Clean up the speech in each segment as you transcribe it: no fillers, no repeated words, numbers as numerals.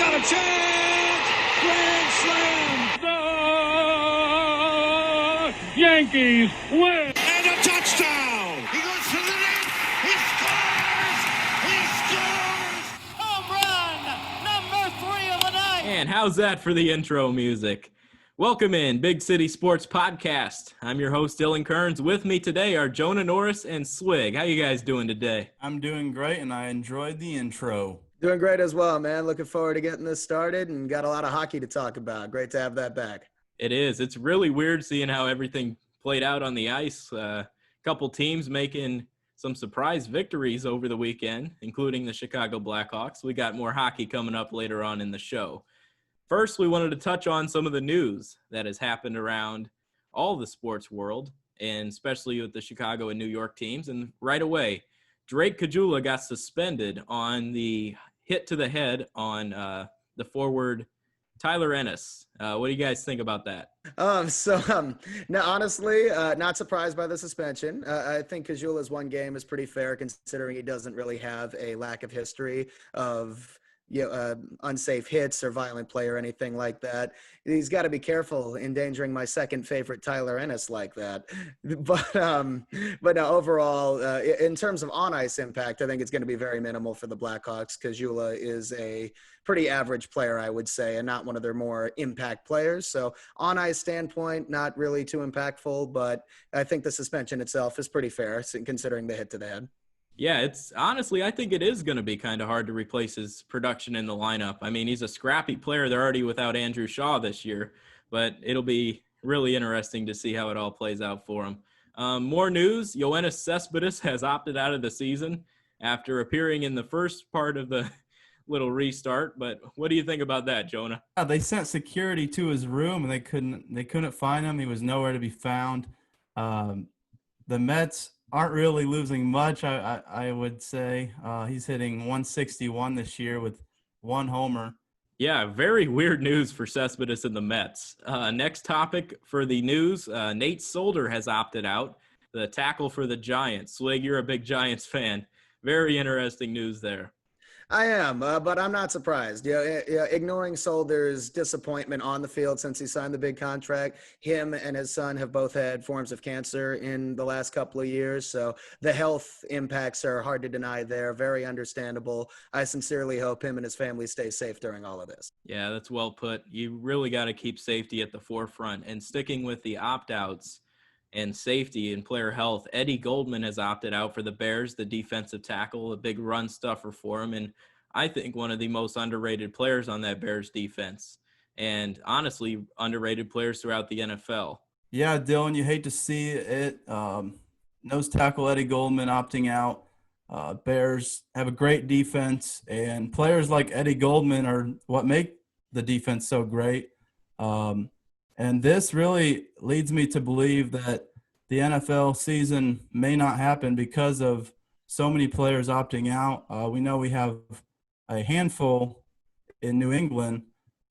got a chance! Grand slam! The Yankees win! And a touchdown! He goes to the net! He scores! He scores! Home run! Number 3 of the night! And how's that for the intro music? Welcome in, Big City Sports Podcast. I'm your host, Dylan Kearns. With me today are Jonah Norris and Swig. How you guys doing today? I'm doing great, and I enjoyed the intro. Doing great as well, man. Looking forward to getting this started and got a lot of hockey to talk about. Great to have that back. It is. It's really weird seeing how everything played out on the ice. A couple teams making some surprise victories over the weekend, including the Chicago Blackhawks. We got more hockey coming up later on in the show. First, we wanted to touch on some of the news that has happened around all the sports world, and especially with the Chicago and New York teams. And right away, Drake Caggiula got suspended on the hit to the head on the forward Tyler Ennis. What do you guys think about that? No, honestly, not surprised by the suspension. I think Caggiula's one game is pretty fair considering he doesn't really have a lack of history of unsafe hits or violent play or anything like that. He's got to be careful endangering my second favorite Tyler Ennis like that. But no, overall, in terms of on-ice impact, I think it's going to be very minimal for the Blackhawks. Caggiula is a pretty average player, I would say, and not one of their more impact players. So on-ice standpoint, not really too impactful, but I think the suspension itself is pretty fair considering the hit to the head. Yeah, it's honestly, I think it is going to be kind of hard to replace his production in the lineup. I mean, he's a scrappy player. They're already without Andrew Shaw this year, but it'll be really interesting to see how it all plays out for him. More news, Yoenis Cespedes has opted out of the season after appearing in the first part of the little restart. But what do you think about that, Jonah? They sent security to his room, and they couldn't find him. He was nowhere to be found. The Mets aren't really losing much, I would say. He's hitting 161 this year with one homer. Yeah, very weird news for Cespedes and the Mets. Next topic for the news, Nate Solder has opted out, the tackle for the Giants. Swig, you're a big Giants fan. Very interesting news there. I am, but I'm not surprised. Ignoring Solder's disappointment on the field since he signed the big contract, him and his son have both had forms of cancer in the last couple of years, so the health impacts are hard to deny there. Very understandable. I sincerely hope him and his family stay safe during all of this. Yeah, that's well put. You really got to keep safety at the forefront. And sticking with the opt-outs and safety and player health, Eddie Goldman has opted out for the Bears, the defensive tackle, a big run stuffer for him, and I think one of the most underrated players on that Bears defense, and honestly, underrated players throughout the NFL. Yeah, Dylan, you hate to see it. Nose tackle Eddie Goldman opting out. Bears have a great defense, and players like Eddie Goldman are what make the defense so great. And this really leads me to believe that the NFL season may not happen because of so many players opting out. We know we have a handful in New England,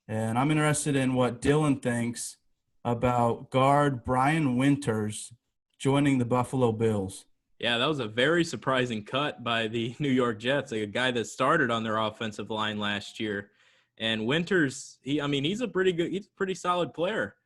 and I'm interested in what Dylan thinks about guard Brian Winters joining the Buffalo Bills. Yeah, that was a very surprising cut by the New York Jets, a guy that started on their offensive line last year. And Winters, he's a pretty solid player.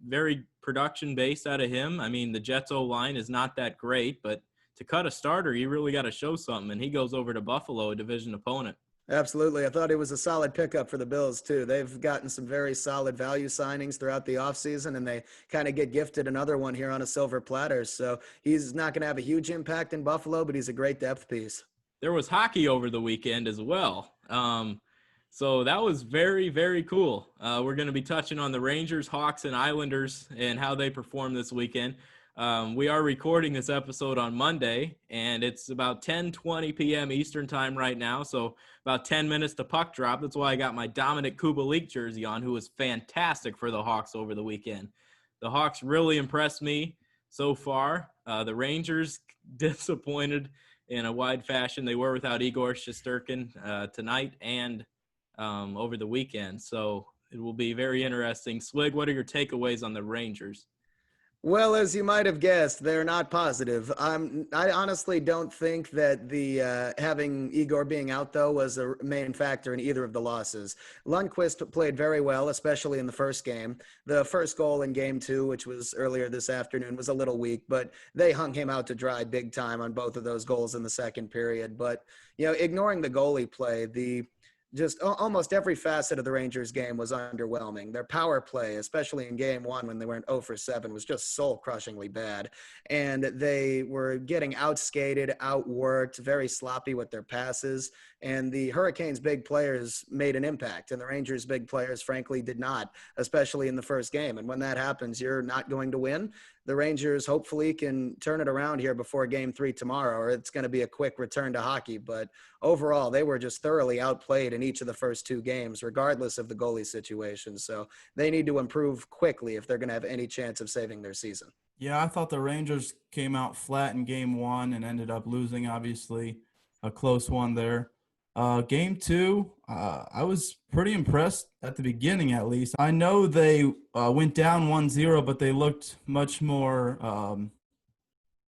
Very production based out of him. I mean, the Jets O-line is not that great, but to cut a starter, you really got to show something. And he goes over to Buffalo, a division opponent. Absolutely. I thought it was a solid pickup for the Bills, too. They've gotten some very solid value signings throughout the offseason, and they kind of get gifted another one here on a silver platter. So he's not going to have a huge impact in Buffalo, but he's a great depth piece. There was hockey over the weekend as well. So that was very, very cool. We're going to be touching on the Rangers, Hawks, and Islanders and how they performed this weekend. We are recording this episode on Monday, and it's about 10:20 p.m. Eastern time right now, so about 10 minutes to puck drop. That's why I got my Dominic Kubalik jersey on, who was fantastic for the Hawks over the weekend. The Hawks really impressed me so far. The Rangers disappointed in a wide fashion. They were without Igor Shesterkin tonight and over the weekend, so it will be very interesting. Swig, what are your takeaways on the Rangers? Well, as you might have guessed, they're not positive. I honestly don't think that the having Igor being out, though, was a main factor in either of the losses. Lundqvist played very well, especially in the first game. The first goal in game two, which was earlier this afternoon, was a little weak, but they hung him out to dry big time on both of those goals in the second period. But, ignoring the goalie play, just almost every facet of the Rangers game was underwhelming. Their power play, especially in game one when they went 0 for 7, was just soul crushingly bad. And they were getting outskated, outworked, very sloppy with their passes. And the Hurricanes' big players made an impact, and the Rangers' big players, frankly, did not, especially in the first game. And when that happens, you're not going to win. The Rangers hopefully can turn it around here before game 3 tomorrow, or it's going to be a quick return to hockey. But overall, they were just thoroughly outplayed in each of the first 2 games, regardless of the goalie situation. So they need to improve quickly if they're going to have any chance of saving their season. Yeah, I thought the Rangers came out flat in game 1 and ended up losing, obviously, a close one there. Game 2, I was pretty impressed at the beginning, at least. I know they went down 1-0, but they looked much more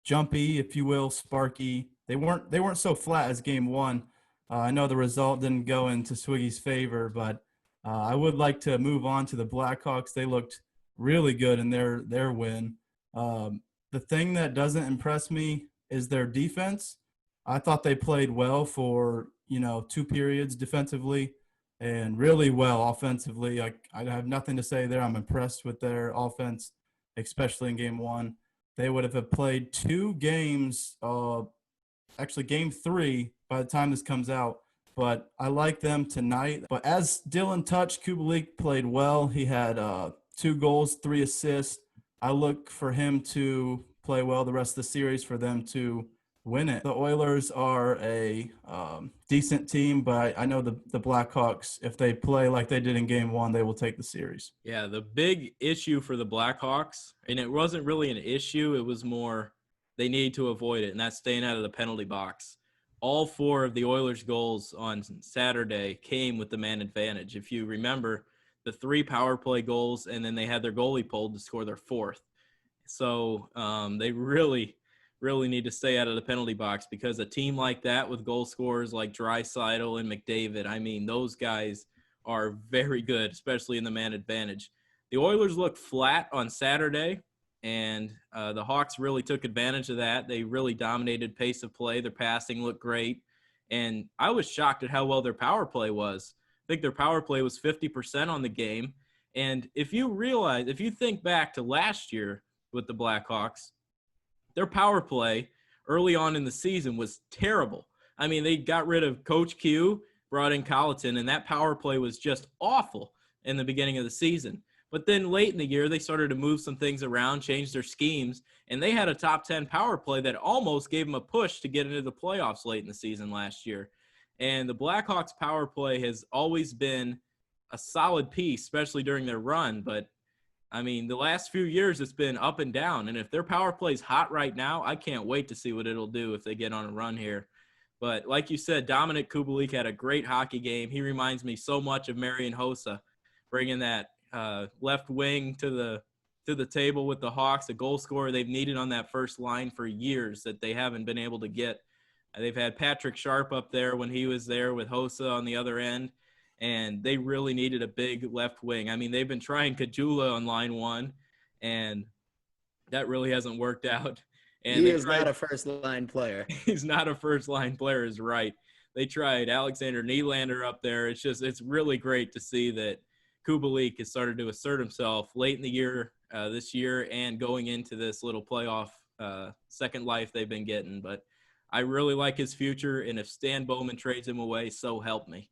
jumpy, if you will, sparky. They weren't so flat as game 1. I know the result didn't go into Swiggy's favor, but I would like to move on to the Blackhawks. They looked really good in their win. The thing that doesn't impress me is their defense. I thought they played well for 2 periods defensively and really well offensively. I have nothing to say there. I'm impressed with their offense, especially in game 1. They would have played 2 games, actually game 3 by the time this comes out. But I like them tonight. But as Dylan touched, Kubalik played well. He had 2 goals, 3 assists. I look for him to play well the rest of the series for them to win it. The Oilers are a decent team, but I know the Blackhawks, if they play like they did in game 1, they will take the series. Yeah, the big issue for the Blackhawks, and it wasn't really an issue, it was more they needed to avoid it, and that's staying out of the penalty box. All 4 of the Oilers' goals on Saturday came with the man advantage. If you remember, the 3 power play goals, and then they had their goalie pulled to score their 4th. So they really need to stay out of the penalty box, because a team like that with goal scorers like Draisaitl and McDavid, I mean, those guys are very good, especially in the man advantage. The Oilers looked flat on Saturday, and the Hawks really took advantage of that. They really dominated pace of play. Their passing looked great, and I was shocked at how well their power play was. I think their power play was 50% on the game, and if you think back to last year with the Blackhawks, their power play early on in the season was terrible. I mean, they got rid of Coach Q, brought in Colleton, and that power play was just awful in the beginning of the season. But then late in the year, they started to move some things around, change their schemes, and they had a top 10 power play that almost gave them a push to get into the playoffs late in the season last year. And the Blackhawks power play has always been a solid piece, especially during their run. But, I mean, the last few years it's been up and down. And if their power play is hot right now, I can't wait to see what it'll do if they get on a run here. But like you said, Dominic Kubalik had a great hockey game. He reminds me so much of Marian Hossa, bringing that left wing to the table with the Hawks, a goal scorer they've needed on that first line for years that they haven't been able to get. They've had Patrick Sharp up there when he was there with Hossa on the other end, and they really needed a big left wing. I mean, they've been trying Kajula on line 1, and that really hasn't worked out. And he is not a first-line player. He's not a first-line player, is right. They tried Alexander Nylander up there. It's really great to see that Kubalik has started to assert himself late in the year, this year, and going into this little playoff second life they've been getting. But I really like his future, and if Stan Bowman trades him away, so help me.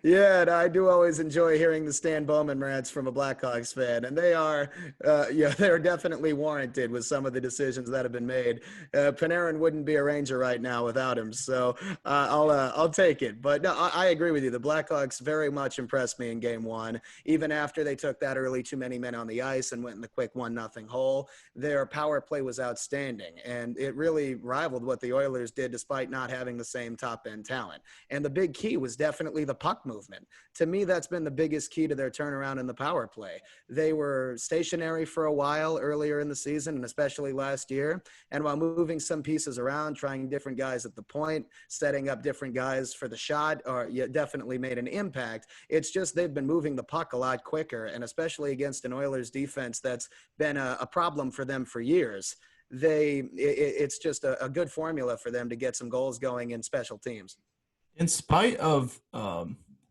Yeah, and I do always enjoy hearing the Stan Bowman rants from a Blackhawks fan, and they're definitely warranted with some of the decisions that have been made. Panarin wouldn't be a Ranger right now without him, so I'll take it. But no, I agree with you. The Blackhawks very much impressed me in Game 1, even after they took that early too many men on the ice and went in the quick 1-0 hole. Their power play was outstanding, and it really rivaled what the Oilers did, despite not having the same top end talent. And And the big key was definitely the puck movement. To me, that's been the biggest key to their turnaround in the power play. They were stationary for a while earlier in the season, and especially last year. And while moving some pieces around, trying different guys at the point, setting up different guys for the shot, definitely made an impact. It's just they've been moving the puck a lot quicker, and especially against an Oilers defense that's been a problem for them for years. It's just a good formula for them to get some goals going in special teams. In spite of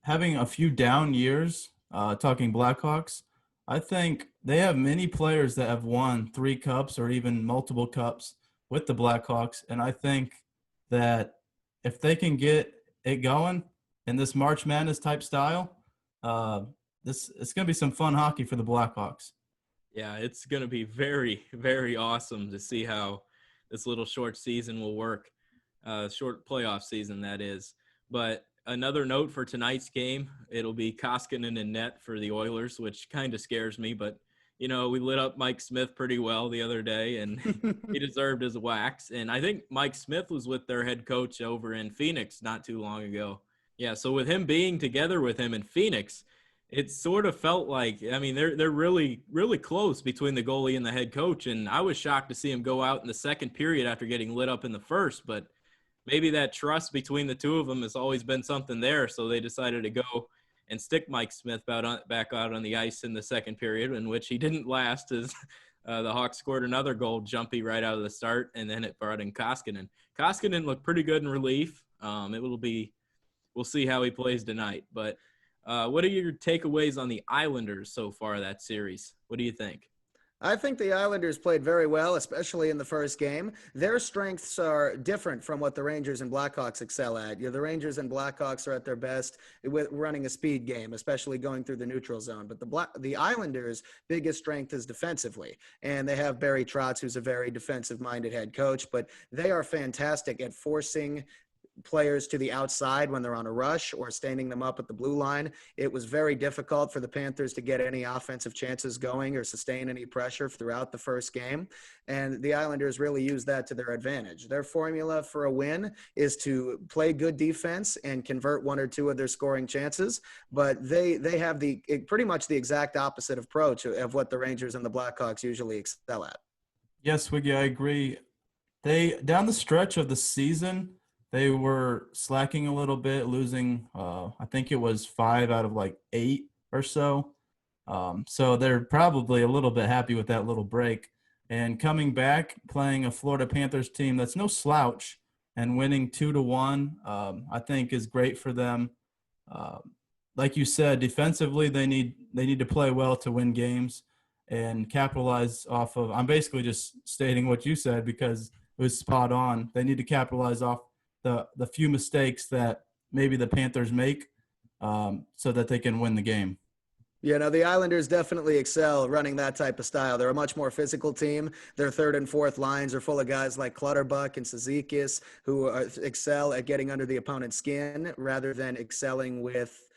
having a few down years, talking Blackhawks, I think they have many players that have won 3 cups or even multiple cups with the Blackhawks. And I think that if they can get it going in this March Madness type style, it's going to be some fun hockey for the Blackhawks. Yeah, it's going to be very, very awesome to see how this little short season will work. Short playoff season, that is. But another note for tonight's game, it'll be Koskinen in net for the Oilers, which kind of scares me. But, we lit up Mike Smith pretty well the other day, and he deserved his wax. And I think Mike Smith was with their head coach over in Phoenix not too long ago. Yeah, so with him being together with him in Phoenix, it sort of felt like, they're really, really close between the goalie and the head coach. And I was shocked to see him go out in the second period after getting lit up in the first. But maybe that trust between the two of them has always been something there. So they decided to go and stick Mike Smith back out on the ice in the second period, in which he didn't last, as the Hawks scored another goal jumpy right out of the start. And then it brought in Koskinen. Koskinen looked pretty good in relief. We'll see how he plays tonight. But what are your takeaways on the Islanders so far that series? What do you think? I think the Islanders played very well, especially in the first game. Their strengths are different from what the Rangers and Blackhawks excel at. The Rangers and Blackhawks are at their best with running a speed game, especially going through the neutral zone. But the Islanders' biggest strength is defensively. And they have Barry Trotz, who's a very defensive-minded head coach, but they are fantastic at forcing players to the outside when they're on a rush or standing them up at the blue line. It was very difficult for the Panthers to get any offensive chances going or sustain any pressure throughout the first game. And the Islanders really used that to their advantage. Their formula for a win is to play good defense and convert 1 or 2 of their scoring chances. But they have pretty much the exact opposite approach of what the Rangers and the Blackhawks usually excel at. Yes, Wiggy, I agree. They, down the stretch of the season, they were slacking a little bit, losing, I think it was 5 out of 8 or so. So they're probably a little bit happy with that little break. And coming back, playing a Florida Panthers team that's no slouch and winning 2-1, I think is great for them. Like you said, defensively, they need to play well to win games and capitalize off of – I'm basically just stating what you said because it was spot on. They need to capitalize off the few mistakes that maybe the Panthers make so that they can win the game. The Islanders definitely excel running that type of style. They're a much more physical team. Their third and fourth lines are full of guys like Clutterbuck and Cizikas who excel at getting under the opponent's skin rather than excelling with,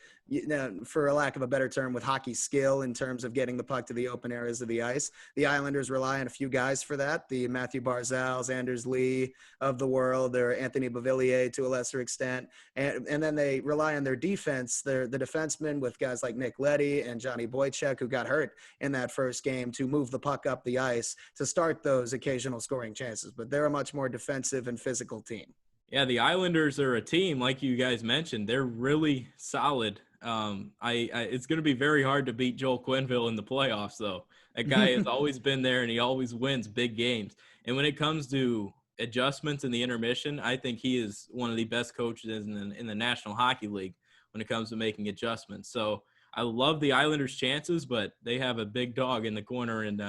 for a lack of a better term, with hockey skill in terms of getting the puck to the open areas of the ice. The Islanders rely on a few guys for that. The Matthew Barzals, Anders Lee of the world, or Anthony Beauvillier to a lesser extent. And then they rely on their defense, the defensemen with guys like Nick Leddy and Johnny Boychuk, who got hurt in that first game, to move the puck up the ice to start those occasional scoring chances. But they're a much more defensive and physical team. Yeah, the Islanders are a team, like you guys mentioned. They're really solid. It's going to be very hard to beat Joel Quenneville in the playoffs, though. That guy has always been there, and he always wins big games. And when it comes to adjustments in the intermission, I think he is one of the best coaches in the National Hockey League when it comes to making adjustments. So I love the Islanders' chances, but they have a big dog in the corner in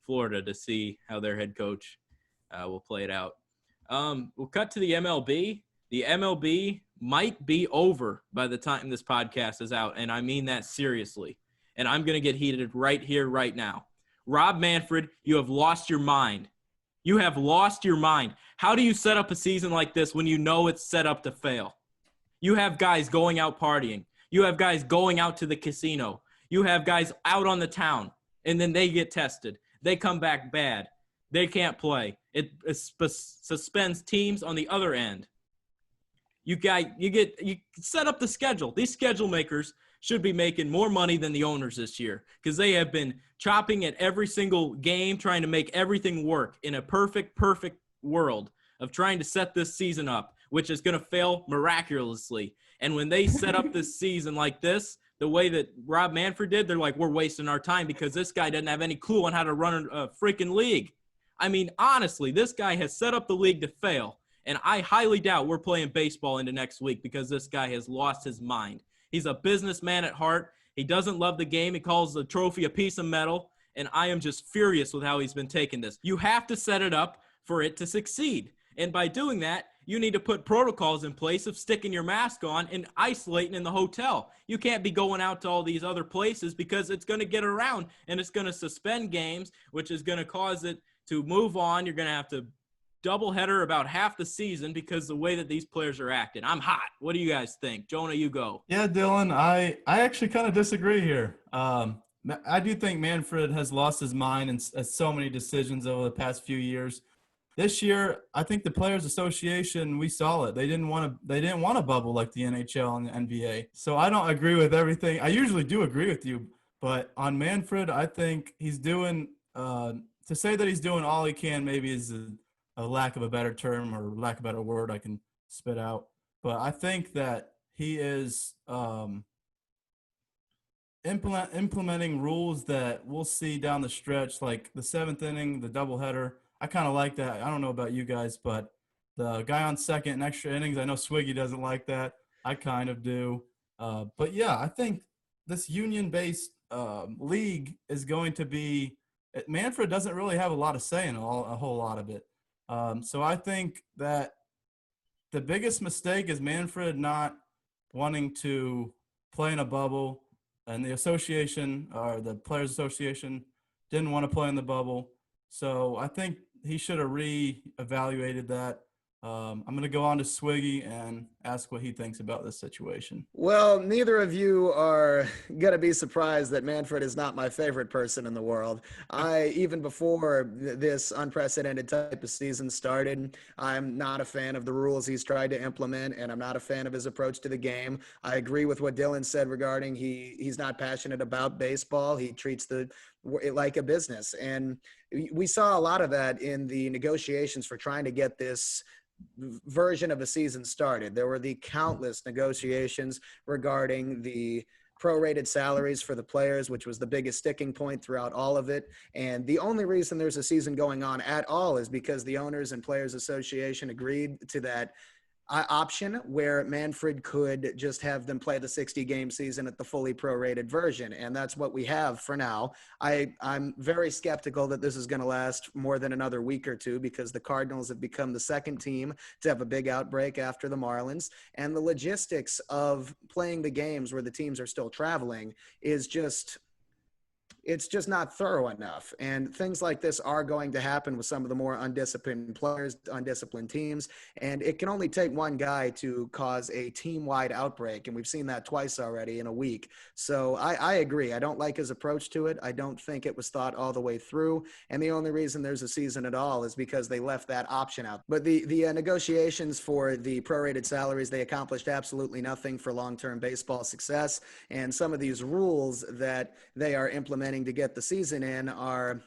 Florida to see how their head coach will play it out. We'll cut to the MLB. The MLB might be over by the time this podcast is out, and I mean that seriously. And I'm going to get heated right here, right now. Rob Manfred, you have lost your mind. You have lost your mind. How do you set up a season like this when you know it's set up to fail? You have guys going out partying. You have guys going out to the casino. You have guys out on the town, and then they get tested. They come back bad. They can't play. It suspends teams on the other end. You set up the schedule. These schedule makers should be making more money than the owners this year because they have been chopping at every single game, trying to make everything work in a perfect world of trying to set this season up, which is going to fail miraculously. And when they set up this season like this, the way that Rob Manfred did, they're like, we're wasting our time because this guy doesn't have any clue on how to run a freaking league. I mean, honestly, this guy has set up the league to fail. And I highly doubt we're playing baseball into next week because this guy has lost his mind. He's a businessman at heart. He doesn't love the game. He calls the trophy a piece of metal. And I am just furious with how he's been taking this. You have to set it up for it to succeed. And by doing that, you need to put protocols in place of sticking your mask on and isolating in the hotel. You can't be going out to all these other places because it's going to get around and it's going to suspend games, which is going to cause it to move on. You're going to have to doubleheader about half the season because the way that these players are acting. I'm hot. What do you guys think? Jonah, you go. Yeah, Dylan, I actually kind of disagree here. I do think Manfred has lost his mind in so many decisions over the past few years. This year, I think the Players Association, we saw it. They didn't want to bubble like the NHL and the NBA. So I don't agree with everything. I usually do agree with you, but on Manfred, I think he's doing to say that he's doing all he can maybe is a lack of a better term or lack of a better word I can spit out. But I think that he is implementing rules that we'll see down the stretch, like the seventh inning, the doubleheader. I kind of like that. I don't know about you guys, but the guy on second in extra innings, I know Swiggy doesn't like that. I kind of do. But, yeah, I think this union-based league is going to be – Manfred doesn't really have a lot of say in a whole lot of it. So I think that the biggest mistake is Manfred not wanting to play in a bubble, and the association or the Players Association didn't want to play in the bubble. So I think he should have re-evaluated that. I'm going to go on to Swiggy and ask what he thinks about this situation. Well, neither of you are going to be surprised that Manfred is not my favorite person in the world. Even before this unprecedented type of season started, I'm not a fan of the rules he's tried to implement, and I'm not a fan of his approach to the game. I agree with what Dylan said regarding he's not passionate about baseball. He treats it like a business. And we saw a lot of that in the negotiations for trying to get this version of a season started. There were the countless negotiations regarding the prorated salaries for the players, which was the biggest sticking point throughout all of it. And the only reason there's a season going on at all is because the Owners and Players Association agreed to that option where Manfred could just have them play the 60-game season at the fully prorated version. And that's what we have for now. I'm very skeptical that this is going to last more than another week or two because the Cardinals have become the second team to have a big outbreak after the Marlins. And the logistics of playing the games where the teams are still traveling is just – it's just not thorough enough. And things like this are going to happen with some of the more undisciplined players, undisciplined teams. And it can only take one guy to cause a team-wide outbreak. And we've seen that twice already in a week. So I agree. I don't like his approach to it. I don't think it was thought all the way through. And the only reason there's a season at all is because they left that option out. But the negotiations for the prorated salaries, they accomplished absolutely nothing for long-term baseball success. And some of these rules that they are implementing to get the season in are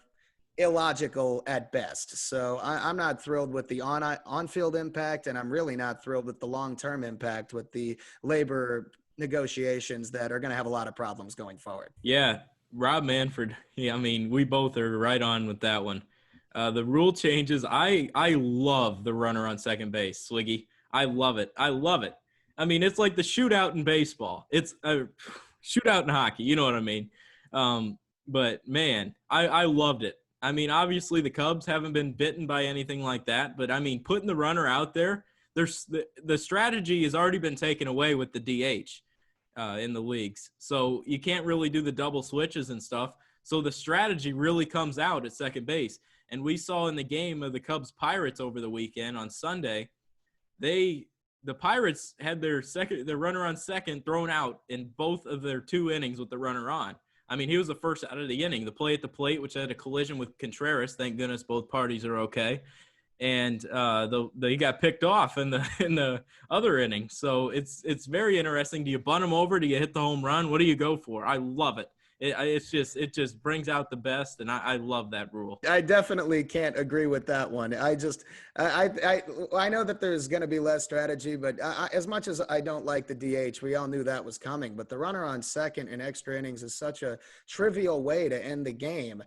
illogical at best. So I'm not thrilled with the on-field impact, and I'm really not thrilled with the long-term impact with the labor negotiations that are going to have a lot of problems going forward. Yeah, Rob Manfred. Yeah, I mean, we both are right on with that one. The rule changes. I love the runner on second base, Swiggy. I love it. I mean, it's like the shootout in baseball. It's a shootout in hockey. You know what I mean? But, man, I loved it. I mean, obviously the Cubs haven't been bitten by anything like that. But, I mean, putting the runner out there, the strategy has already been taken away with the DH in the leagues. So you can't really do the double switches and stuff. So the strategy really comes out at second base. And we saw in the game of the Cubs-Pirates over the weekend on Sunday, the Pirates had their runner on second thrown out in both of their 2 innings with the runner on. I mean, he was the first out of the inning. The play at the plate, which had a collision with Contreras. Thank goodness both parties are okay. and he got picked off in the other inning. So it's very interesting. Do you bunt him over? Do you hit the home run? What do you go for? I love it. It just brings out the best, and I love that rule. I definitely can't agree with that one. I know that there's going to be less strategy, but as much as I don't like the DH, we all knew that was coming. But the runner on second in extra innings is such a trivial way to end the game.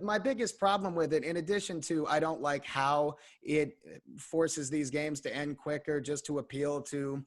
My biggest problem with it, in addition to I don't like how it forces these games to end quicker, just to appeal to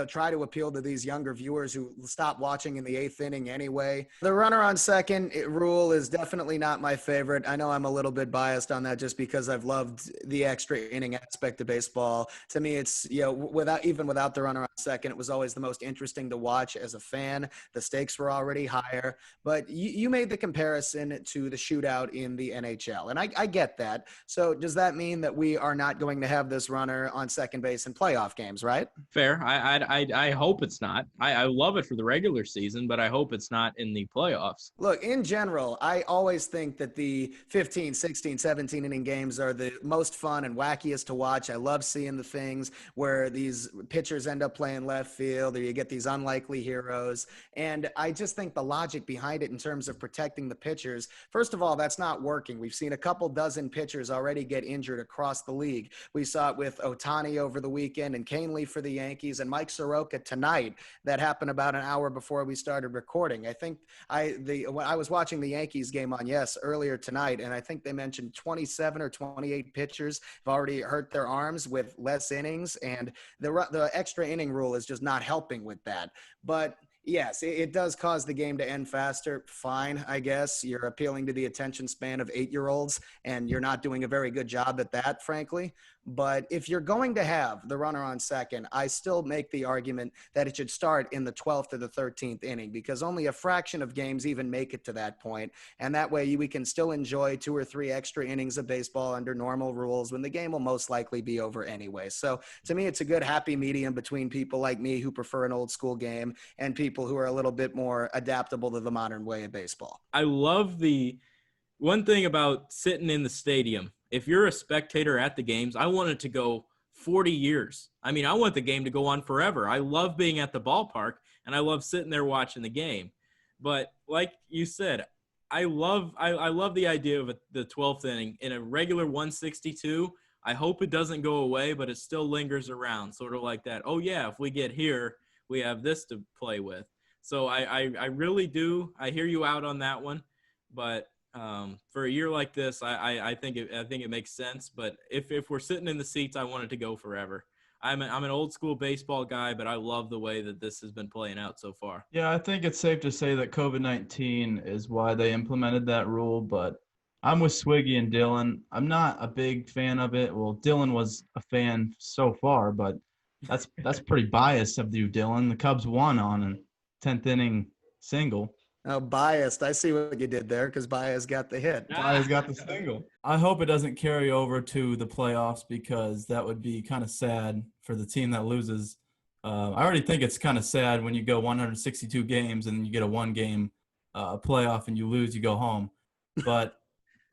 try to appeal to these younger viewers who stop watching in the eighth inning anyway. The runner on second rule is definitely not my favorite. I know I'm a little bit biased on that just because I've loved the extra inning aspect of baseball. To me, it's, without the runner on second, it was always the most interesting to watch as a fan. The stakes were already higher, but you made the comparison to the shootout in the NHL, and I get that. So does that mean that we are not going to have this runner on second base in playoff games, right? Fair. I hope it's not. I love it for the regular season, but I hope it's not in the playoffs. Look, in general, I always think that the 15, 16, 17 inning games are the most fun and wackiest to watch. I love seeing the things where these pitchers end up playing left field, or you get these unlikely heroes. And I just think the logic behind it in terms of protecting the pitchers, first of all, that's not working. We've seen a couple dozen pitchers already get injured across the league. We saw it with Ohtani over the weekend and Canely for the Yankees and Mike Soroka tonight. That happened about an hour before we started recording. I think when I was watching the Yankees game on earlier tonight, and I think they mentioned 27 or 28 pitchers have already hurt their arms with less innings, and the extra inning rule is just not helping with that. But yes, it does cause the game to end faster. Fine, I guess. You're appealing to the attention span of 8-year-olds, and you're not doing a very good job at that, frankly. But if you're going to have the runner on second, I still make the argument that it should start in the 12th or the 13th inning, because only a fraction of games even make it to that point. And that way we can still enjoy 2 or 3 extra innings of baseball under normal rules when the game will most likely be over anyway. So to me, it's a good happy medium between people like me who prefer an old school game and people who are a little bit more adaptable to the modern way of baseball. I love the one thing about sitting in the stadium. If you're a spectator at the games, I want it to go 40 years. I mean, I want the game to go on forever. I love being at the ballpark, and I love sitting there watching the game. But like you said, I love the idea of the 12th inning in a regular 162. I hope it doesn't go away, but it still lingers around, sort of like that. Oh yeah, if we get here, we have this to play with. So I really do. I hear you out on that one, but for a year like this, I think it makes sense. But if we're sitting in the seats, I want it to go forever. I'm an old school baseball guy, but I love the way that this has been playing out so far. Yeah, I think it's safe to say that COVID-19 is why they implemented that rule, but I'm with Swiggy and Dylan. I'm not a big fan of it. Well, Dylan was a fan so far, but that's pretty biased of you, Dylan. The Cubs won on a 10th inning single. Oh, biased. I see what you did there, because Baez got the hit. Baez got the single. I hope it doesn't carry over to the playoffs, because that would be kind of sad for the team that loses. I already think it's kind of sad when you go 162 games and you get a one-game playoff and you lose, you go home. But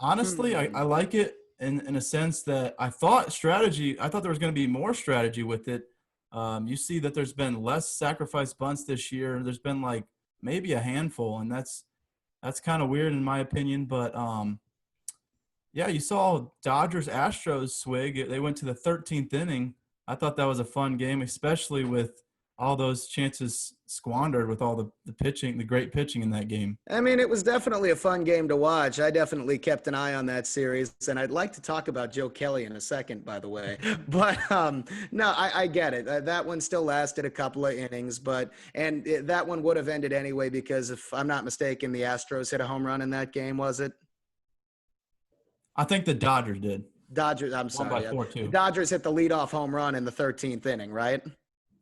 honestly, I like it in a sense that I thought there was going to be more strategy with it. You see that there's been less sacrifice bunts this year. There's been like maybe a handful, and that's kind of weird in my opinion. But yeah, you saw Dodgers Astros swig. They went to the 13th inning. I thought that was a fun game, especially with all those chances squandered with all the pitching, the great pitching in that game. I mean, it was definitely a fun game to watch. I definitely kept an eye on that series, and I'd like to talk about Joe Kelly in a second, by the way. But no, I get it. That one still lasted a couple of innings, that one would have ended anyway, because if I'm not mistaken, the Astros hit a home run in that game, was it? I think the Dodgers did. I'm sorry. Won by 4-2. The Dodgers hit the leadoff home run in the 13th inning, right?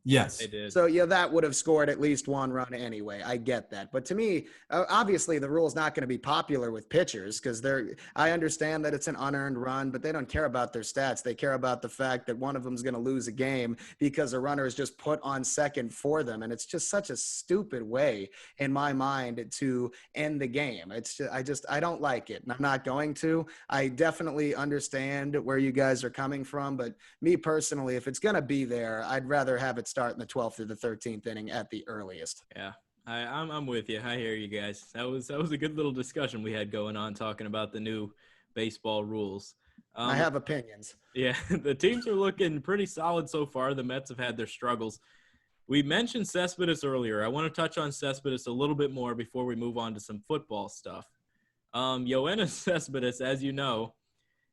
Yes. They did. So, that would have scored at least one run anyway. I get that. But to me, obviously the rule is not going to be popular with pitchers because I understand that it's an unearned run, but they don't care about their stats. They care about the fact that one of them is going to lose a game because a runner is just put on second for them. And it's just such a stupid way in my mind to end the game. I don't like it, and I'm not going to. I definitely understand where you guys are coming from, but me personally, if it's going to be there, I'd rather have it start in the 12th through the 13th inning at the earliest. Yeah, I'm with you. I hear you guys. That was a good little discussion we had going on talking about the new baseball rules. I have opinions. Yeah, the teams are looking pretty solid so far. The Mets have had their struggles. We mentioned Cespedes earlier. I want to touch on Cespedes a little bit more before we move on to some football stuff. Yoenis Cespedes, as you know,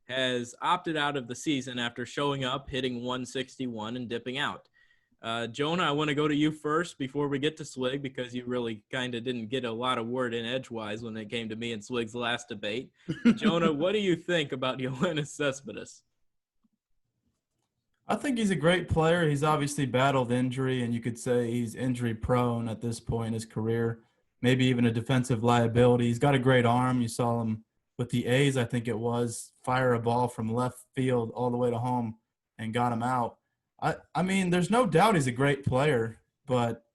has opted out of the season after showing up, hitting 161 and dipping out. Jonah, I want to go to you first before we get to Swig because you really kind of didn't get a lot of word in edgewise when it came to me and Swig's last debate. Jonah, what do you think about Yoenis Cespedes? I think he's a great player. He's obviously battled injury, and you could say he's injury prone at this point in his career, maybe even a defensive liability. He's got a great arm. You saw him with the A's, I think it was, fire a ball from left field all the way to home and got him out. I mean, there's no doubt he's a great player, but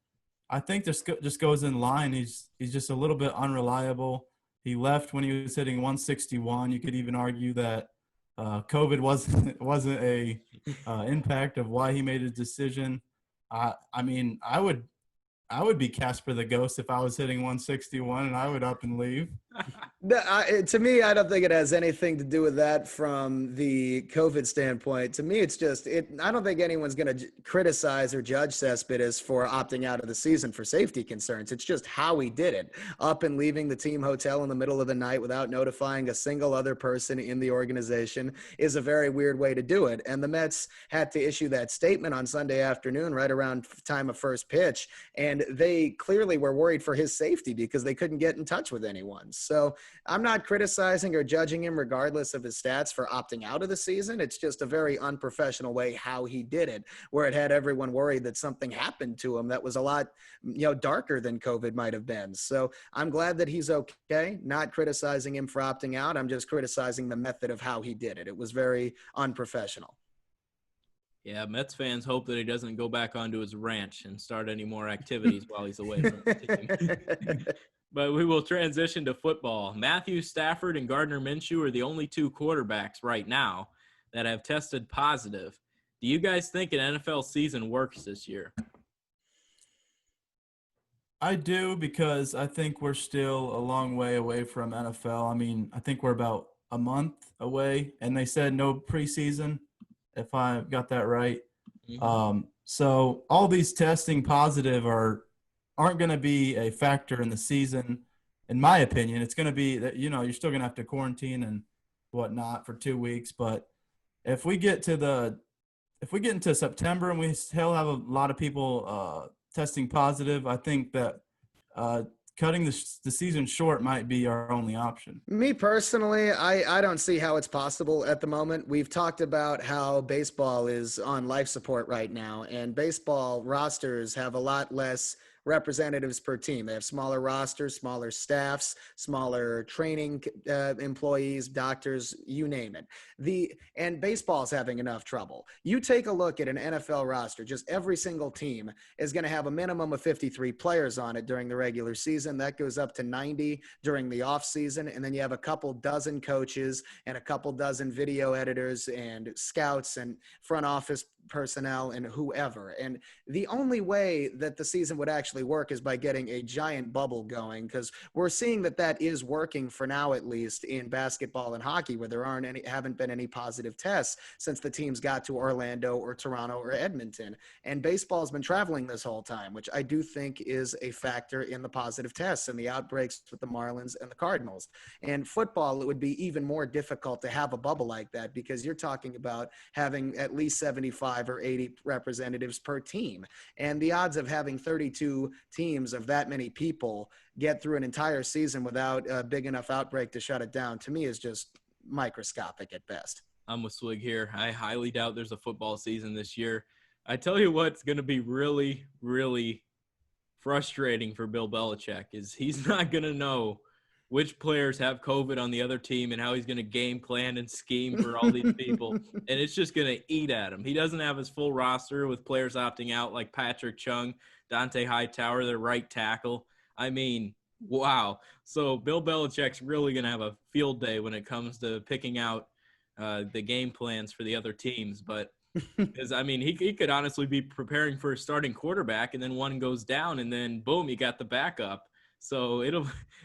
I think this just goes in line. He's just a little bit unreliable. He left when he was hitting 161. You could even argue that COVID wasn't a impact of why he made his decision. I mean, I would be Casper the Ghost if I was hitting 161 and I would up and leave. To me, I don't think it has anything to do with that from the COVID standpoint. To me, it's just I don't think anyone's going to criticize or judge Cespedes for opting out of the season for safety concerns. It's just how he did it. Up and leaving the team hotel in the middle of the night without notifying a single other person in the organization is a very weird way to do it. And the Mets had to issue that statement on Sunday afternoon, right around time of first pitch. And they clearly were worried for his safety because they couldn't get in touch with anyone. So I'm not criticizing or judging him regardless of his stats for opting out of the season. It's just a very unprofessional way how he did it, where it had everyone worried that something happened to him that was a lot, darker than COVID might have been. So I'm glad that he's okay. Not criticizing him for opting out. I'm just criticizing the method of how he did it. It was very unprofessional. Yeah, Mets fans hope that he doesn't go back onto his ranch and start any more activities while he's away from the team. But we will transition to football. Matthew Stafford and Gardner Minshew are the only two quarterbacks right now that have tested positive. Do you guys think an NFL season works this year? I do, because I think we're still a long way away from NFL. I mean, I think we're about a month away, and they said no preseason, if I got that right. Mm-hmm. So all these testing positive aren't going to be a factor in the season, in my opinion. It's going to be that, you're still going to have to quarantine and whatnot for 2 weeks. But if we get into September and we still have a lot of people testing positive, I think that cutting the season short might be our only option. Me personally, I don't see how it's possible at the moment. We've talked about how baseball is on life support right now, and baseball rosters have a lot less representatives per team. They have smaller rosters, smaller staffs, smaller training employees, doctors, you name it. And baseball's having enough trouble. You take a look at an NFL roster, just every single team is going to have a minimum of 53 players on it during the regular season. That goes up to 90 during the off season. And then you have a couple dozen coaches and a couple dozen video editors and scouts and front office personnel and whoever. And the only way that the season would actually work is by getting a giant bubble going, because we're seeing that is working for now, at least in basketball and hockey, where there haven't been any positive tests since the teams got to Orlando or Toronto or Edmonton. And baseball's been traveling this whole time, which I do think is a factor in the positive tests and the outbreaks with the Marlins and the Cardinals. And football, it would be even more difficult to have a bubble like that, because you're talking about having at least 75 or 80 representatives per team. And the odds of having 32 teams of that many people get through an entire season without a big enough outbreak to shut it down, to me, is just microscopic at best. I'm with Swig here. I highly doubt there's a football season this year. I tell you what's going to be really, really frustrating for Bill Belichick is he's not going to know which players have COVID on the other team and how he's going to game plan and scheme for all these people. And it's just going to eat at him. He doesn't have his full roster with players opting out like Patrick Chung, Dante Hightower, their right tackle. I mean, wow. So Bill Belichick's really going to have a field day when it comes to picking out the game plans for the other teams. But because, I mean, he could honestly be preparing for a starting quarterback, and then one goes down, and then, boom, he got the backup. So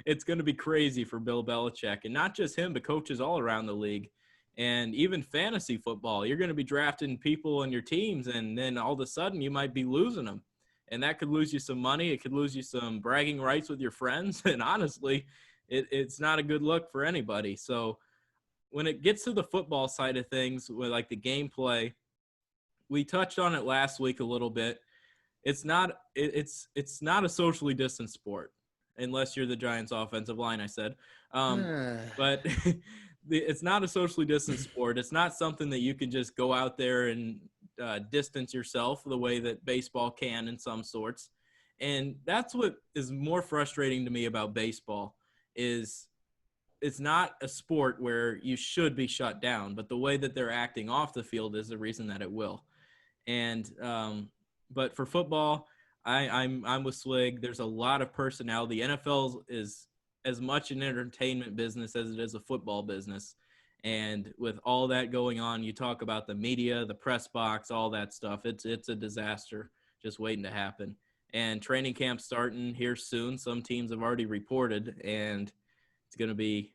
it's going to be crazy for Bill Belichick. And not just him, but coaches all around the league. And even fantasy football, you're going to be drafting people on your teams, and then all of a sudden you might be losing them. And that could lose you some money. It could lose you some bragging rights with your friends. And honestly, it's not a good look for anybody. So when it gets to the football side of things, with like the gameplay, we touched on it last week a little bit. It's not a socially distant sport unless you're the Giants offensive line, I said. But it's not a socially distant sport. It's not something that you can just go out there and distance yourself the way that baseball can in some sorts. And that's what is more frustrating to me about baseball is it's not a sport where you should be shut down, but the way that they're acting off the field is the reason that it will. And but for football, I'm with Swig. There's a lot of personnel. The NFL is as much an entertainment business as it is a football business. And with all that going on, you talk about the media, the press box, all that stuff. It's a disaster just waiting to happen. And training camp starting here soon. Some teams have already reported, and it's going to be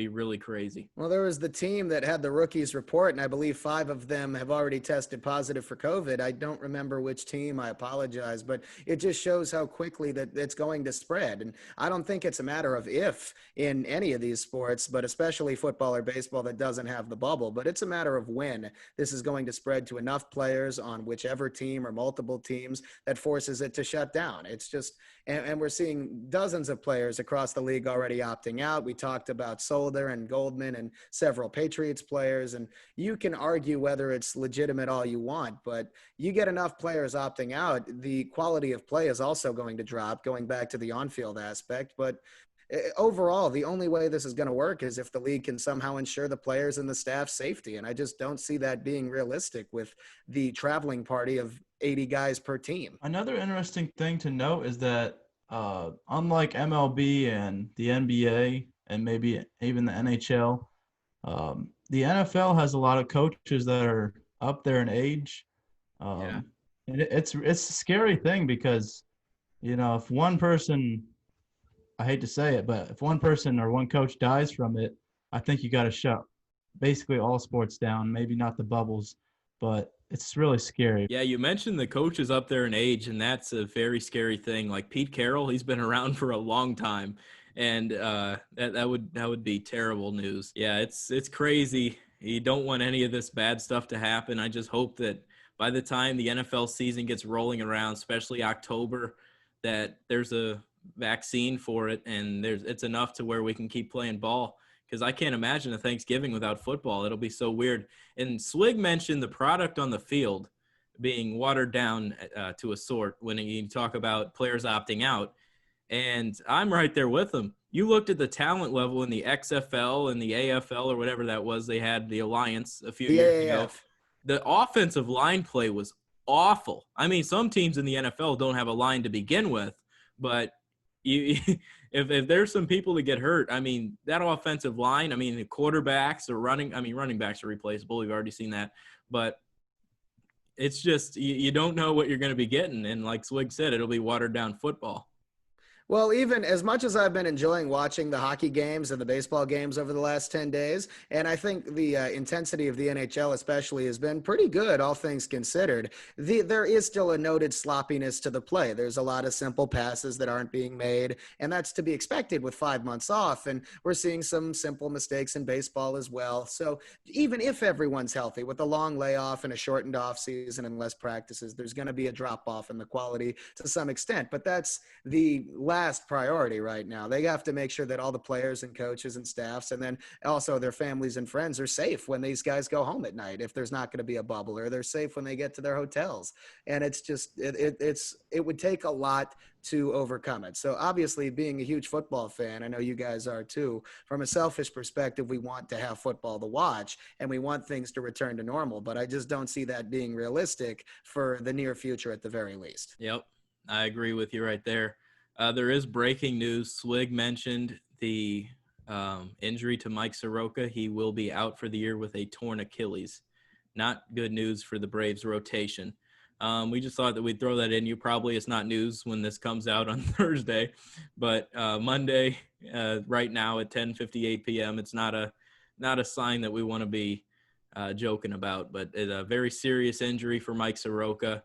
really crazy. Well, there was the team that had the rookies report, and I believe 5 of them have already tested positive for COVID. I don't remember which team. I apologize, but it just shows how quickly that it's going to spread. And I don't think it's a matter of if in any of these sports, but especially football or baseball that doesn't have the bubble, but it's a matter of when this is going to spread to enough players on whichever team or multiple teams that forces it to shut down. It's just, and we're seeing dozens of players across the league already opting out. We talked about Solder and Goldman and several Patriots players, and you can argue whether it's legitimate all you want, but you get enough players opting out, the quality of play is also going to drop, going back to the on-field aspect. But overall, the only way this is going to work is if the league can somehow ensure the players and the staff's safety, and I just don't see that being realistic with the traveling party of 80 guys per team. Another interesting thing to note is that unlike MLB and the NBA and maybe even the NHL, the NFL has a lot of coaches that are up there in age. And it's a scary thing because, you know, if one person, I hate to say it, but if one person or one coach dies from it, I think you got to shut basically all sports down, maybe not the bubbles, but it's really scary. Yeah, you mentioned the coaches up there in age, and that's a very scary thing. Like Pete Carroll, he's been around for a long time, and that would be terrible news. Yeah, it's crazy. You don't want any of this bad stuff to happen. I just hope that by the time the NFL season gets rolling around, especially October, that there's a vaccine for it, and it's enough to where we can keep playing ball. Because I can't imagine a Thanksgiving without football. It'll be so weird. And Swig mentioned the product on the field being watered down to a sort when you talk about players opting out. And I'm right there with them. You looked at the talent level in the XFL and the AFL or whatever that was. They had the Alliance a few years ago. The offensive line play was awful. I mean, some teams in the NFL don't have a line to begin with, but if there's some people that get hurt, I mean, that offensive line, I mean, the quarterbacks are running backs are replaceable. We've already seen that. But it's just you don't know what you're going to be getting. And like Swig said, it'll be watered down football. Well, even as much as I've been enjoying watching the hockey games and the baseball games over the last 10 days, and I think the intensity of the NHL especially has been pretty good, all things considered, there is still a noted sloppiness to the play. There's a lot of simple passes that aren't being made, and that's to be expected with 5 months off, and we're seeing some simple mistakes in baseball as well. So even if everyone's healthy, with a long layoff and a shortened off season and less practices, there's going to be a drop-off in the quality to some extent, but that's the lack last priority right now. They have to make sure that all the players and coaches and staffs, and then also their families and friends, are safe when these guys go home at night, if there's not going to be a bubble, or they're safe when they get to their hotels. And it's just it would take a lot to overcome it. So obviously, being a huge football fan, I know you guys are too, from a selfish perspective, we want to have football to watch and we want things to return to normal, but I just don't see that being realistic for the near future at the very least. Yep, I agree with you right there. There is breaking news. Swig mentioned the injury to Mike Soroka. He will be out for the year with a torn Achilles. Not good news for the Braves rotation. We just thought that we'd throw that in. You probably, it's not news when this comes out on Thursday, but Monday, right now at 10:58 p.m., it's not a sign that we want to be joking about, but it's a very serious injury for Mike Soroka.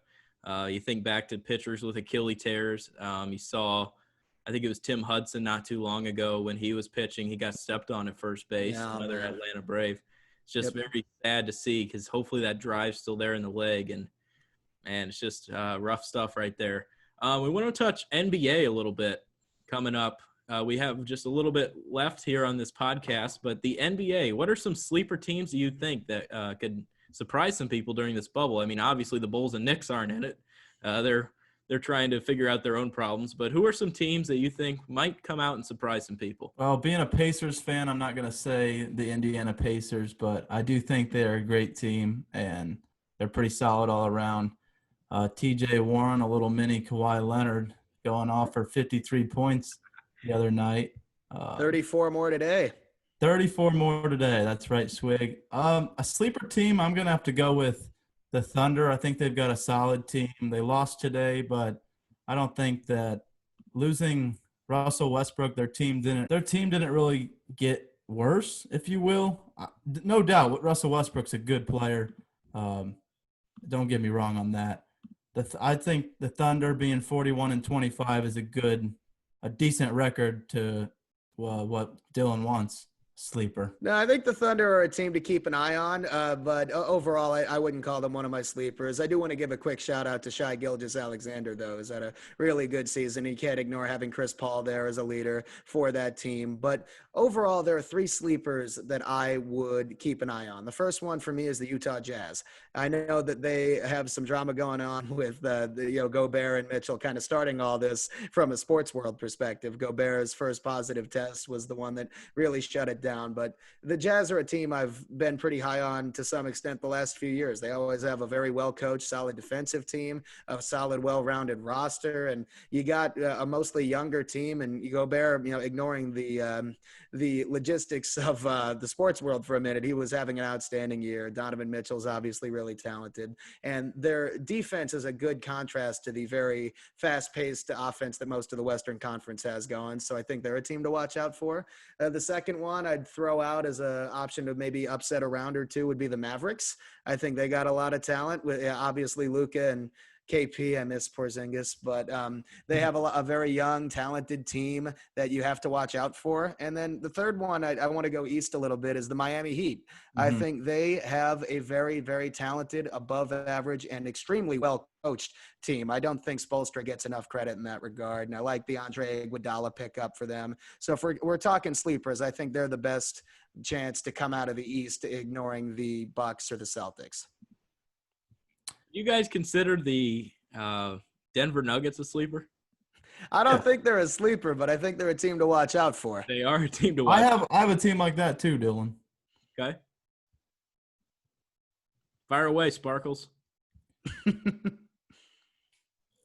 You think back to pitchers with Achilles tears. You saw, I think it was Tim Hudson not too long ago when he was pitching. He got stepped on at first base, another Atlanta Brave. It's just very sad to see because hopefully that drive's still there in the leg, and it's just rough stuff right there. We want to touch NBA a little bit coming up. We have just a little bit left here on this podcast, but the NBA, what are some sleeper teams that you think that could surprise some people during this bubble? I mean, obviously the Bulls and Knicks aren't in it. They're trying to figure out their own problems, but who are some teams that you think might come out and surprise some people? Well, being a Pacers fan, I'm not going to say the Indiana Pacers, but I do think they're a great team and they're pretty solid all around. TJ Warren, a little mini Kawhi Leonard, going off for 53 points the other night. 34 more today. 34 more today. That's right, Swig. A sleeper team, I'm going to have to go with the Thunder. I think they've got a solid team. They lost today, but I don't think that losing Russell Westbrook, their team didn't really get worse, if you will. No doubt, Russell Westbrook's a good player. Don't get me wrong on that. I think the Thunder being 41-25 is a decent record to what Dylan wants. Sleeper. No, I think the Thunder are a team to keep an eye on, but overall, I wouldn't call them one of my sleepers. I do want to give a quick shout out to Shai Gilgeous-Alexander, though. He's had a really good season. You can't ignore having Chris Paul there as a leader for that team. But overall, there are three sleepers that I would keep an eye on. The first one for me is the Utah Jazz. I know that they have some drama going on with Gobert and Mitchell kind of starting all this from a sports world perspective. Gobert's first positive test was the one that really shut it down, but the Jazz are a team I've been pretty high on to some extent the last few years. They always have a very well-coached, solid defensive team, a solid, well-rounded roster, and you got a mostly younger team, and Gobert, ignoring the logistics of the sports world for a minute, he was having an outstanding year. Donovan Mitchell's obviously really talented, and their defense is a good contrast to the very fast-paced offense that most of the Western Conference has going, so I think they're a team to watch out for. The second one I'd throw out as an option to maybe upset a round or two would be the Mavericks. I think they got a lot of talent with obviously Luka and KP. I miss Porzingis, but they have a very young, talented team that you have to watch out for. And then the third one, I want to go east a little bit, is the Miami Heat. Mm-hmm. I think they have a very, very talented, above average, and extremely well coached team. I don't think Spoelstra gets enough credit in that regard, and I like the Andre Iguodala pickup for them. So if we're talking sleepers, I think they're the best chance to come out of the East, ignoring the Bucks or the Celtics. You guys consider the Denver Nuggets a sleeper? I don't think they're a sleeper, but I think they're a team to watch out for. They are a team to watch. I have a team like that too, Dylan. Okay. Fire away, Sparkles.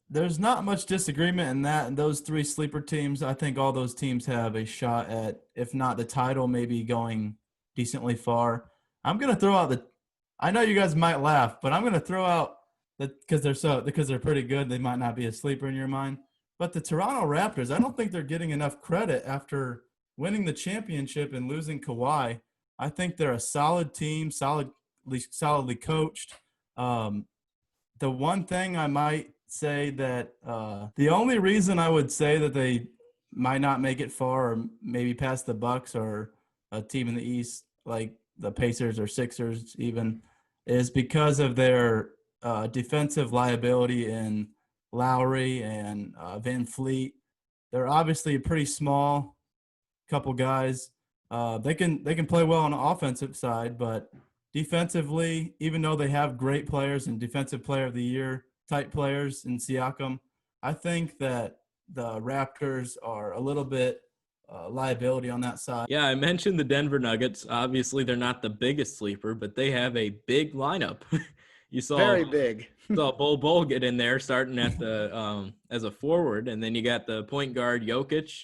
There's not much disagreement in that. And those three sleeper teams, I think all those teams have a shot at, if not the title, maybe going decently far. I'm going to throw out I know you guys might laugh, but I'm going to throw out because they're pretty good. They might not be a sleeper in your mind. But the Toronto Raptors, I don't think they're getting enough credit after winning the championship and losing Kawhi. I think they're a solid team, solidly coached. The one thing I might say that the only reason I would say that they might not make it far or maybe past the Bucks or a team in the East like the Pacers or Sixers even is because of their defensive liability in Lowry and Van Fleet. They're obviously a pretty small couple guys. They can play well on the offensive side, but defensively, even though they have great players and defensive player of the year type players in Siakam, I think that the Raptors are a little bit liability on that side. Yeah, I mentioned the Denver Nuggets. Obviously, they're not the biggest sleeper, but they have a big lineup. You Very big. saw Bol get in there starting at the as a forward, and then you got the point guard Jokic.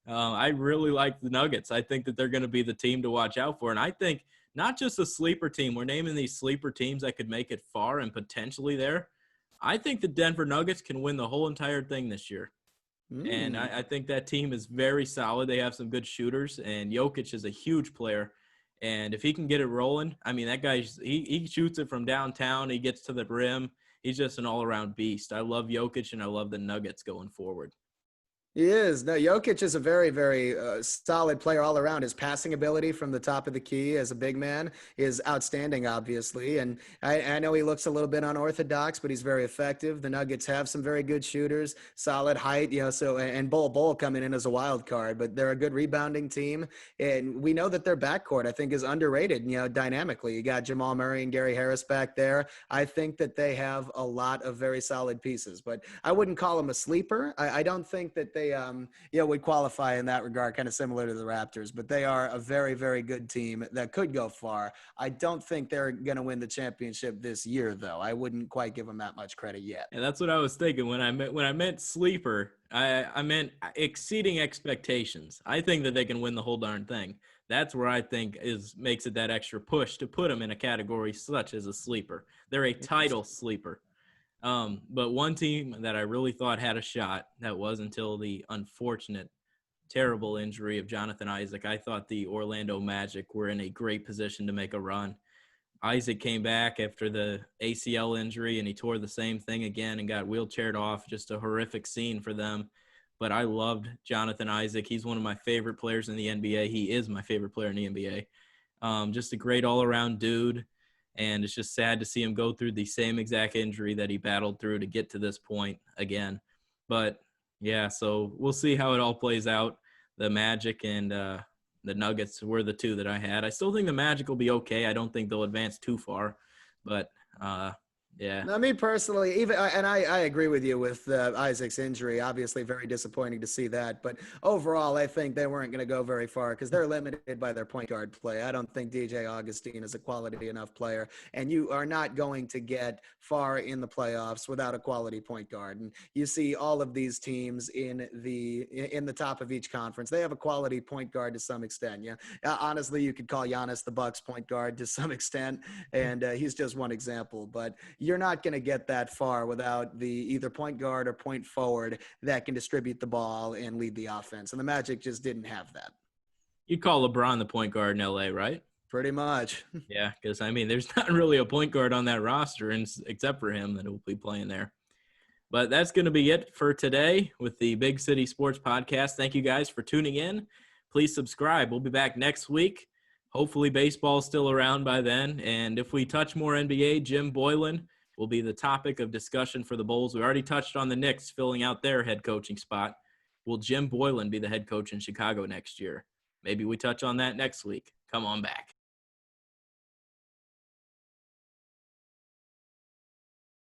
I really like the Nuggets. I think that they're going to be the team to watch out for, and I think not just a sleeper team. We're naming these sleeper teams that could make it far and potentially there. I think the Denver Nuggets can win the whole entire thing this year. And I think that team is very solid. They have some good shooters, and Jokic is a huge player. And if he can get it rolling, I mean, that guy, he shoots it from downtown. He gets to the rim. He's just an all-around beast. I love Jokic, and I love the Nuggets going forward. He is. No, Jokic is a very, very solid player all around. His passing ability from the top of the key as a big man is outstanding, obviously. And I know he looks a little bit unorthodox, but he's very effective. The Nuggets have some very good shooters, solid height, so and Bol coming in as a wild card, but they're a good rebounding team. And we know that their backcourt, I think, is underrated, dynamically. You got Jamal Murray and Gary Harris back there. I think that they have a lot of very solid pieces, but I wouldn't call them a sleeper. I don't think that they would qualify in that regard, kind of similar to the Raptors, but they are a very, very good team that could go far. I don't think they're going to win the championship this year, though. I wouldn't quite give them that much credit yet. And that's what I was thinking when I meant sleeper. I meant exceeding expectations. I think that they can win the whole darn thing. That's where I think makes it that extra push to put them in a category such as a sleeper. They're a title sleeper. But one team that I really thought had a shot, that was until the unfortunate, terrible injury of Jonathan Isaac. I thought the Orlando Magic were in a great position to make a run. Isaac came back after the ACL injury, and he tore the same thing again and got wheelchaired off. Just a horrific scene for them. But I loved Jonathan Isaac. He's one of my favorite players in the NBA. He is my favorite player in the NBA. Just a great all-around dude. And it's just sad to see him go through the same exact injury that he battled through to get to this point again. But, yeah, so we'll see how it all plays out. The Magic and the Nuggets were the two that I had. I still think the Magic will be okay. I don't think they'll advance too far. But, yeah. Now, me personally, I agree with you with Isaac's injury. Obviously, very disappointing to see that. But overall, I think they weren't going to go very far because they're limited by their point guard play. I don't think DJ Augustine is a quality enough player, and you are not going to get far in the playoffs without a quality point guard. And you see all of these teams in the top of each conference. They have a quality point guard to some extent. Yeah, honestly, you could call Giannis the Bucks point guard to some extent, and he's just one example. But you're not going to get that far without the either point guard or point forward that can distribute the ball and lead the offense. And the Magic just didn't have that. You'd call LeBron the point guard in LA, right? Pretty much. Yeah, because, I mean, there's not really a point guard on that roster except for him that will be playing there. But that's going to be it for today with the Big City Sports Podcast. Thank you guys for tuning in. Please subscribe. We'll be back next week. Hopefully baseball's still around by then. And if we touch more NBA, Jim Boylan will be the topic of discussion for the Bulls. We already touched on the Knicks filling out their head coaching spot. Will Jim Boylan be the head coach in Chicago next year? Maybe we touch on that next week. Come on back.